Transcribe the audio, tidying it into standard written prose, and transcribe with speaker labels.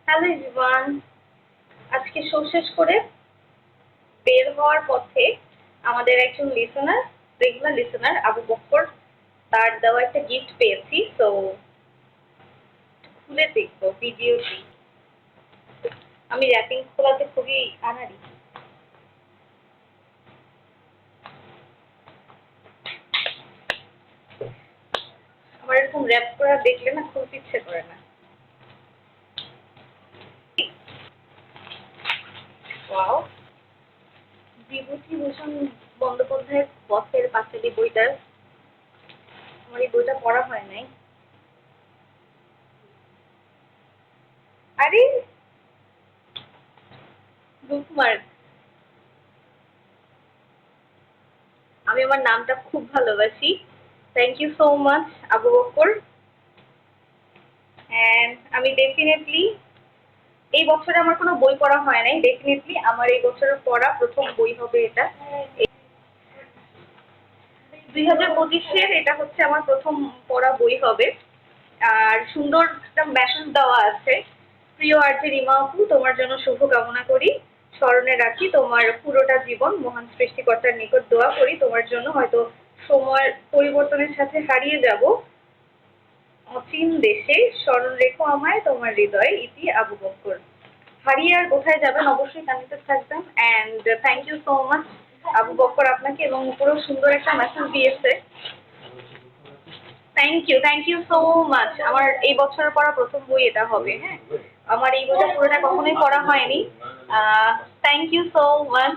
Speaker 1: Hello everyone, আজকে show শেষ করে বের হওয়ার পথে আমাদের একজন রেগুলার লিসেনার আবু বক্কর, তার দেওয়া একটা গিফট পেয়েছি। তো খুলে দেখবো ভিডিওটি। আমি র্যাপিং খোলাতে খুবই আনাড়ি। আমার এরকম র্যাপ করা দেখলে না খুব ইচ্ছে করে না। ওয়াও, বিভূতিভূষণ বন্দ্যোপাধ্যায়ের পথের পাঁচালী বইটার, আমার এই বইটা পড়া হয় নাই। আরে বুকমার্ক, আমি আমার নামটা খুব ভালোবাসি। Thank you so much Abu Bakr. And আমি ডেফিনেটলি এই বছরে আমার কোনো বই পড়া হয় নাই, ডেফিনেটলি আমার এই বছরের পড়া প্রথম বই হবে এটা। 2025-এর এটা হচ্ছে আমার প্রথম পড়া বই হবে। আর সুন্দর একটা মেসেজ দেওয়া আছে, প্রিয় আরজে রিমা আপু, তোমার জন্য শুভ কামনা করি, স্মরণে রাখি তোমার পুরোটা জীবন, মহান সৃষ্টিকর্তার নিকট দোয়া করি তোমার জন্য হয়তো সময়ের পরিবর্তনের সাথে হারিয়ে যাব অচিন দেশে, স্মরণ রেখো আমায় তোমার হৃদয়ে, ইতি আবু বকর। হারিয়ে আর কোথায় যাবেন, অবশ্যই কানেক্টেড থাকবেন। And thank you so much Abu Bakr আপনাকে, এবং পুরো সুন্দর একটা মেসেজ দিয়েছে। Thank you so much. আমার এই বছরের পড়া প্রথম বই এটা হবে। হ্যাঁ, আমার এই বইটা পুরোটা কখনোই পড়া হয়নি। Thank you so much.